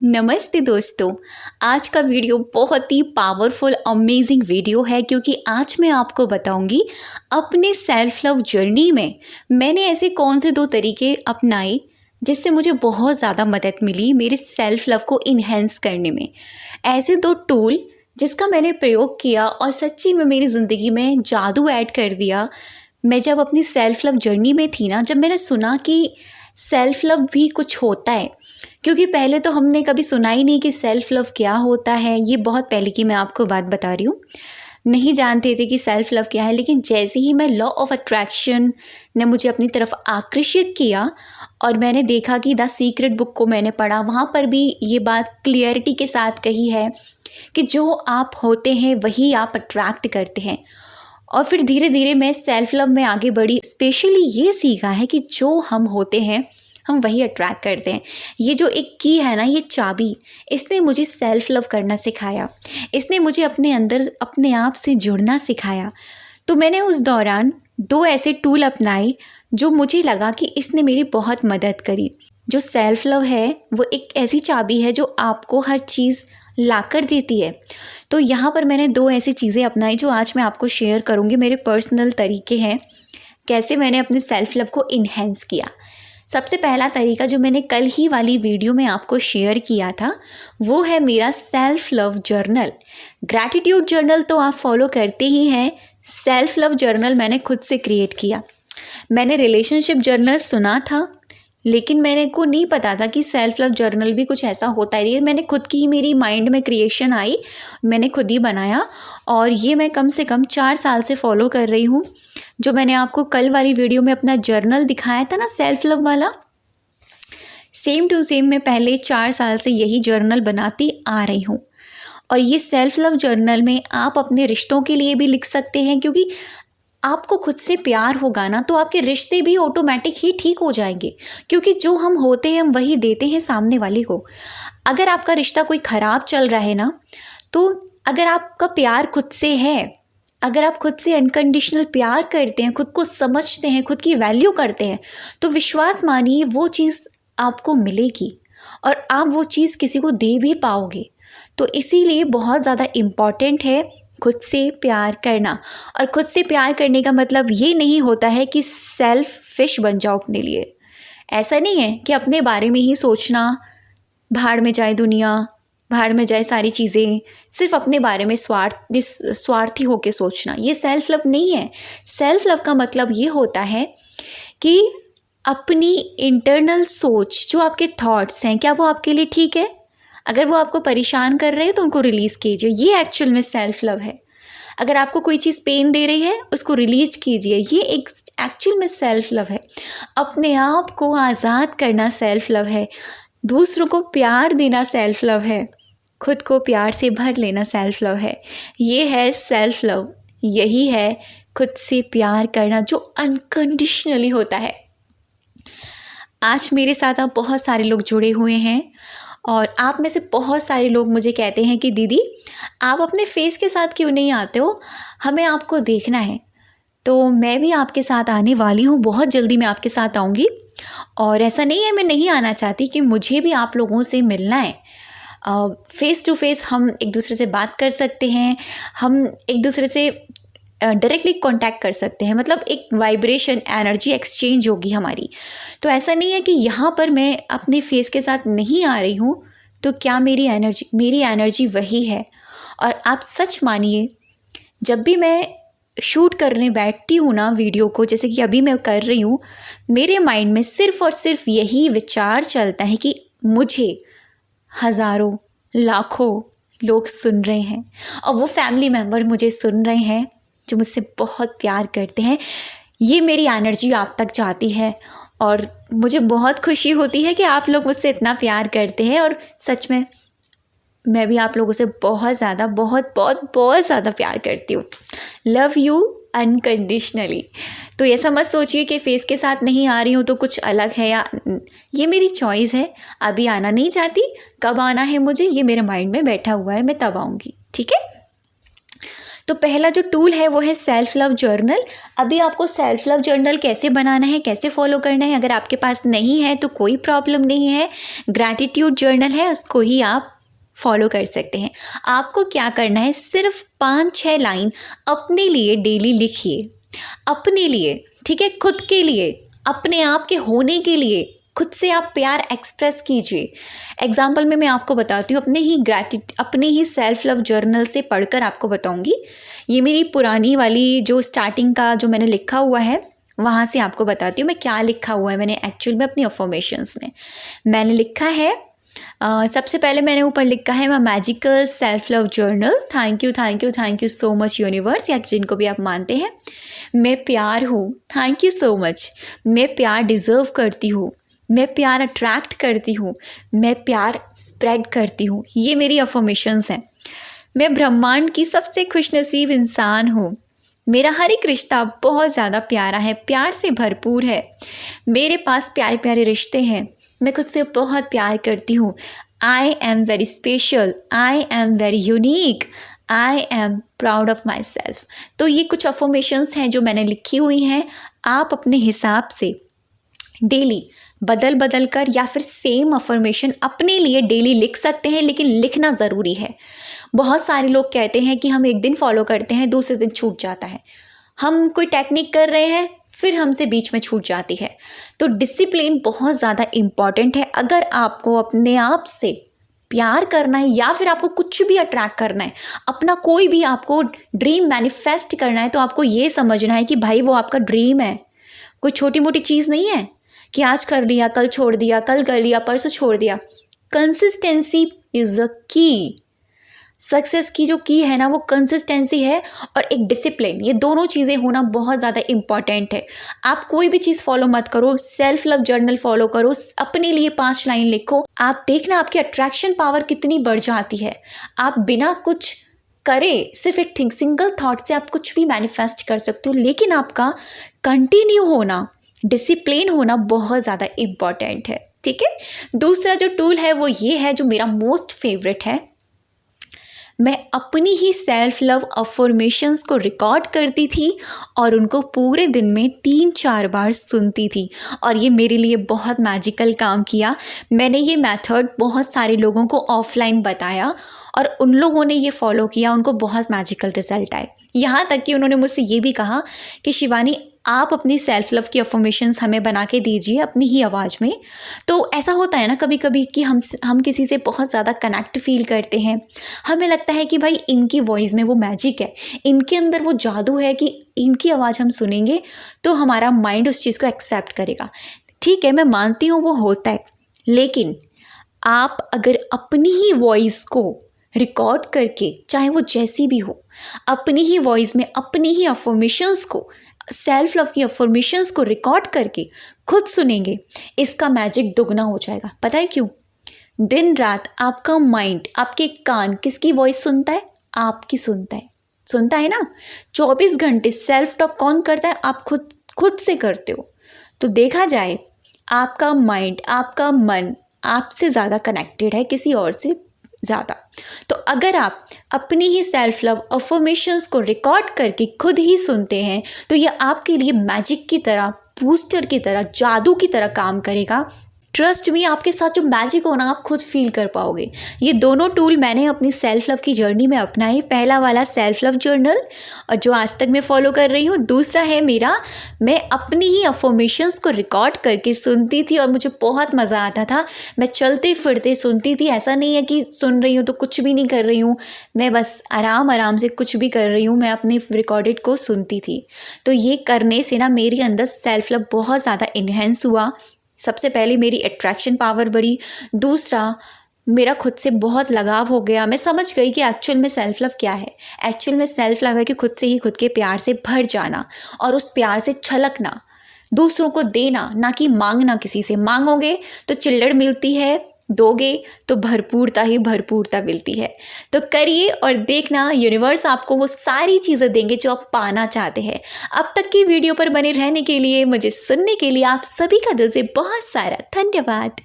नमस्ते दोस्तों। आज का वीडियो बहुत ही पावरफुल अमेजिंग वीडियो है क्योंकि आज मैं आपको बताऊंगी अपने सेल्फ लव जर्नी में मैंने ऐसे कौन से दो तरीके अपनाए जिससे मुझे बहुत ज़्यादा मदद मिली मेरे सेल्फ लव को इन्हेंस करने में। ऐसे दो टूल जिसका मैंने प्रयोग किया और सच्ची में मेरी ज़िंदगी में जादू ऐड कर दिया। मैं जब अपनी सेल्फ लव जर्नी में थी ना, जब मैंने सुना कि सेल्फ लव भी कुछ होता है, क्योंकि पहले तो हमने कभी सुना ही नहीं कि सेल्फ लव क्या होता है। ये बहुत पहले की मैं आपको बात बता रही हूँ, नहीं जानते थे कि सेल्फ लव क्या है। लेकिन जैसे ही मैं लॉ ऑफ अट्रैक्शन ने मुझे अपनी तरफ आकर्षित किया और मैंने देखा कि द सीक्रेट बुक को मैंने पढ़ा, वहाँ पर भी ये बात क्लियरिटी के साथ कही है कि जो आप होते हैं वही आप अट्रैक्ट करते हैं। और फिर धीरे धीरे मैं सेल्फ लव में आगे बढ़ी। स्पेशली ये सीखा है कि जो हम होते हैं हम वही अट्रैक्ट करते हैं। ये जो एक की है ना, ये चाबी, इसने मुझे सेल्फ लव करना सिखाया। इसने मुझे अपने अंदर अपने आप से जुड़ना सिखाया। तो मैंने उस दौरान दो ऐसे टूल अपनाए जो मुझे लगा कि इसने मेरी बहुत मदद करी। जो सेल्फ लव है वो एक ऐसी चाबी है जो आपको हर चीज़ ला कर देती है। तो यहाँ पर मैंने दो ऐसी चीज़ें अपनाई जो आज मैं आपको शेयर करूँगी। मेरे पर्सनल तरीके हैं कैसे मैंने अपने सेल्फ लव को इन्हेंस किया। सबसे पहला तरीका जो मैंने कल ही वाली वीडियो में आपको शेयर किया था वो है मेरा self love journal. Gratitude journal तो आप फॉलो करते ही हैं, सेल्फ लव जर्नल मैंने खुद से क्रिएट किया। मैंने रिलेशनशिप जर्नल सुना था लेकिन मैंने को नहीं पता था कि सेल्फ लव जर्नल भी कुछ ऐसा होता है। ये मैंने खुद की ही, मेरी माइंड में क्रिएशन आई, मैंने खुद ही बनाया और ये मैं कम से कम 4 साल से फॉलो कर रही हूँ। जो मैंने आपको कल वाली वीडियो में अपना जर्नल दिखाया था ना, सेल्फ लव वाला, सेम टू सेम मैं पहले 4 साल से यही जर्नल बनाती आ रही हूँ। और ये सेल्फ लव जर्नल में आप अपने रिश्तों के लिए भी लिख सकते हैं, क्योंकि आपको खुद से प्यार होगा ना तो आपके रिश्ते भी ऑटोमेटिक ही ठीक हो जाएंगे। क्योंकि जो हम होते हैं हम वही देते हैं सामने वाले को। अगर आपका रिश्ता कोई ख़राब चल रहा है ना, तो अगर आपका प्यार खुद से है, अगर आप खुद से अनकंडीशनल प्यार करते हैं, खुद को समझते हैं, खुद की वैल्यू करते हैं, तो विश्वास मानिए वो चीज़ आपको मिलेगी और आप वो चीज़ किसी को दे भी पाओगे। तो इसीलिए बहुत ज़्यादा इम्पॉर्टेंट है खुद से प्यार करना। और खुद से प्यार करने का मतलब ये नहीं होता है कि सेल्फिश बन जाओ अपने लिए। ऐसा नहीं है कि अपने बारे में ही सोचना, भाड़ में जाए दुनिया, भाड़ में जाए सारी चीज़ें, सिर्फ अपने बारे में स्वार्थी होकर सोचना, ये सेल्फ लव नहीं है। सेल्फ लव का मतलब ये होता है कि अपनी इंटरनल सोच, जो आपके थॉट्स हैं, क्या वो आपके लिए ठीक है? अगर वो आपको परेशान कर रहे हैं तो उनको रिलीज़ कीजिए, ये एक्चुअल में सेल्फ लव है। अगर आपको कोई चीज़ पेन दे रही है उसको रिलीज कीजिए, ये एक एक्चुअल में सेल्फ लव है। अपने आप को आज़ाद करना सेल्फ लव है। दूसरों को प्यार देना सेल्फ लव है। खुद को प्यार से भर लेना सेल्फ लव है। ये है सेल्फ लव, यही है खुद से प्यार करना जो अनकंडीशनली होता है। आज मेरे साथ आप बहुत सारे लोग जुड़े हुए हैं और आप में से बहुत सारे लोग मुझे कहते हैं कि दीदी आप अपने फेस के साथ क्यों नहीं आते हो, हमें आपको देखना है। तो मैं भी आपके साथ आने वाली हूँ, बहुत जल्दी मैं आपके साथ आऊँगी। और ऐसा नहीं है मैं नहीं आना चाहती, कि मुझे भी आप लोगों से मिलना है। फेस टू फेस हम एक दूसरे से बात कर सकते हैं, हम एक दूसरे से डायरेक्टली कांटेक्ट कर सकते हैं, मतलब एक वाइब्रेशन एनर्जी एक्सचेंज होगी हमारी। तो ऐसा नहीं है कि यहाँ पर मैं अपने फेस के साथ नहीं आ रही हूँ तो क्या मेरी एनर्जी वही है। और आप सच मानिए, जब भी मैं शूट करने बैठती हूँ ना वीडियो को, जैसे कि अभी मैं कर रही हूँ, मेरे माइंड में सिर्फ़ और सिर्फ यही विचार चलता है कि मुझे हज़ारों लाखों लोग सुन रहे हैं और वो फैमिली मेम्बर मुझे सुन रहे हैं जो मुझसे बहुत प्यार करते हैं। ये मेरी एनर्जी आप तक जाती है और मुझे बहुत खुशी होती है कि आप लोग मुझसे इतना प्यार करते हैं। और सच में मैं भी आप लोगों से बहुत ज़्यादा बहुत ज़्यादा प्यार करती हूँ। Love you unconditionally. तो ऐसा मत सोचिए कि फेस के साथ नहीं आ रही हूँ तो कुछ अलग है, या ये मेरी चॉइस है। अभी आना नहीं चाहती, कब आना है मुझे ये मेरे माइंड में बैठा हुआ है, मैं तब आऊँगी, ठीक है। तो पहला जो टूल है वो है सेल्फ लव जर्नल। अभी आपको सेल्फ लव जर्नल कैसे बनाना है, कैसे फॉलो करना है, अगर आपके पास नहीं है तो कोई प्रॉब्लम नहीं है। ग्रैटिट्यूड जर्नल है, उसको ही आप फॉलो कर सकते हैं। आपको क्या करना है, सिर्फ 5-6 लाइन अपने लिए डेली लिखिए, अपने लिए, ठीक है, खुद के लिए, अपने आप के होने के लिए खुद से आप प्यार एक्सप्रेस कीजिए। एग्जाम्पल में मैं आपको बताती हूँ, अपने ही सेल्फ लव जर्नल से पढ़कर आपको बताऊँगी। ये मेरी पुरानी वाली जो स्टार्टिंग का जो मैंने लिखा हुआ है वहाँ से आपको बताती हूँ मैं क्या लिखा हुआ है मैंने एक्चुअल में अपनी अफर्मेशंस में। मैंने लिखा है सबसे पहले मैंने ऊपर लिखा है my magical self love journal. Thank you thank you thank you so much universe, या जिनको भी आप मानते हैं। मैं प्यार हूँ, थैंक यू सो मच। मैं प्यार डिज़र्व करती हूँ, मैं प्यार अट्रैक्ट करती हूँ, मैं प्यार स्प्रेड करती हूँ। ये मेरी अफर्मेशंस हैं। मैं ब्रह्मांड की सबसे खुशनसीब इंसान हूँ, मेरा हर एक रिश्ता बहुत ज़्यादा प्यारा है, प्यार से भरपूर है, मेरे पास प्यारे प्यारे रिश्ते हैं, मैं खुद से बहुत प्यार करती हूँ। I am very special, I am very unique, I am proud of my self. तो ये कुछ अफर्मेशंस हैं जो मैंने लिखी हुई हैं। आप अपने हिसाब से डेली बदल बदल कर या फिर सेम अफर्मेशन अपने लिए डेली लिख सकते हैं, लेकिन लिखना ज़रूरी है। बहुत सारे लोग कहते हैं कि हम एक दिन फॉलो करते हैं, दूसरे दिन छूट जाता है। हम कोई टेक्निक कर रहे हैं, फिर हमसे बीच में छूट जाती है। तो डिसिप्लिन बहुत ज़्यादा इम्पॉर्टेंट है। अगर आपको अपने आप से प्यार करना है या फिर आपको कुछ भी अट्रैक्ट करना है, अपना कोई भी आपको ड्रीम मैनिफेस्ट करना है, तो आपको ये समझना है कि भाई वो आपका ड्रीम है, कोई छोटी मोटी चीज़ नहीं है कि आज कर लिया, कल छोड़ दिया, कल कर लिया, परसों छोड़ दिया। Consistency is the key. Success की जो की है ना, वो कंसिस्टेंसी है और एक डिसिप्लिन। ये दोनों चीज़ें होना बहुत ज़्यादा इम्पॉर्टेंट है। आप कोई भी चीज़ फॉलो मत करो, सेल्फ लव जर्नल फॉलो करो, अपने लिए 5 लाइन लिखो। आप देखना आपकी अट्रैक्शन पावर कितनी बढ़ जाती है। आप बिना कुछ करे, सिर्फ एक सिंगल थॉट से आप कुछ भी मैनिफेस्ट कर सकते हो, लेकिन आपका कंटिन्यू होना, डिसिप्लिन होना बहुत ज़्यादा इम्पॉर्टेंट है, ठीक है। दूसरा जो टूल है वो ये है, जो मेरा मोस्ट फेवरेट है। मैं अपनी ही सेल्फ लव अफर्मेशंस को रिकॉर्ड करती थी और उनको पूरे दिन में 3-4 बार सुनती थी, और ये मेरे लिए बहुत मैजिकल काम किया। मैंने ये मेथड बहुत सारे लोगों को ऑफलाइन बताया और उन लोगों ने ये फॉलो किया, उनको बहुत मैजिकल रिजल्ट आए। यहाँ तक कि उन्होंने मुझसे ये भी कहा कि शिवानी आप अपनी सेल्फ लव की अफर्मेशंस हमें बना के दीजिए अपनी ही आवाज़ में। तो ऐसा होता है ना कभी कभी कि हम किसी से बहुत ज़्यादा कनेक्ट फील करते हैं, हमें लगता है कि भाई इनकी वॉइस में वो मैजिक है, इनके अंदर वो जादू है कि इनकी आवाज़ हम सुनेंगे तो हमारा माइंड उस चीज़ को एक्सेप्ट करेगा। ठीक है, मैं मानती हूँ वो होता है, लेकिन आप अगर अपनी ही वॉइस को रिकॉर्ड करके, चाहे वो जैसी भी हो, अपनी ही वॉइस में अपनी ही अफर्मेशंस को, सेल्फ लव की अफर्मेशंस को रिकॉर्ड करके खुद सुनेंगे, इसका मैजिक दुगना हो जाएगा। पता है क्यों? दिन रात आपका माइंड, आपके कान किसकी वॉइस सुनता है? आपकी सुनता है ना। 24 घंटे सेल्फ टॉक कौन करता है? आप खुद से करते हो। तो देखा जाए आपका माइंड, आपका मन आपसे ज़्यादा कनेक्टेड है किसी और से ज़्यादा। तो अगर आप अपनी ही सेल्फ लव अफर्मेशंस को रिकॉर्ड करके खुद ही सुनते हैं, तो ये आपके लिए मैजिक की तरह, बूस्टर की तरह, जादू की तरह काम करेगा। ट्रस्ट मी, आपके साथ जो मैजिक होना आप खुद फील कर पाओगे। ये दोनों टूल मैंने अपनी सेल्फ लव की जर्नी में अपनाई। पहला वाला सेल्फ लव जर्नल, और जो आज तक मैं फॉलो कर रही हूँ। दूसरा है मेरा, मैं अपनी ही अफर्मेशंस को रिकॉर्ड करके सुनती थी और मुझे बहुत मज़ा आता था। मैं चलते फिरते सुनती थी, ऐसा नहीं है कि सुन रही हूँ तो कुछ भी नहीं कर रही हूँ, मैं बस आराम से कुछ भी कर रही हूँ, मैं अपने रिकॉर्डेड को सुनती थी। तो ये करने से ना मेरे अंदर सेल्फ लव बहुत ज़्यादा इन्हेंस हुआ। सबसे पहले मेरी अट्रैक्शन पावर बढ़ी, दूसरा मेरा खुद से बहुत लगाव हो गया। मैं समझ गई कि एक्चुअल में सेल्फ लव क्या है। एक्चुअल में सेल्फ लव है कि खुद से ही खुद के प्यार से भर जाना और उस प्यार से छलकना, दूसरों को देना, ना कि मांगना। किसी से मांगोगे तो चिल्लड़ मिलती है, दोगे तो भरपूरता ही भरपूरता मिलती है। तो करिए और देखना यूनिवर्स आपको वो सारी चीज़ें देंगे जो आप पाना चाहते हैं। अब तक की वीडियो पर बने रहने के लिए, मुझे सुनने के लिए आप सभी का दिल से बहुत सारा धन्यवाद।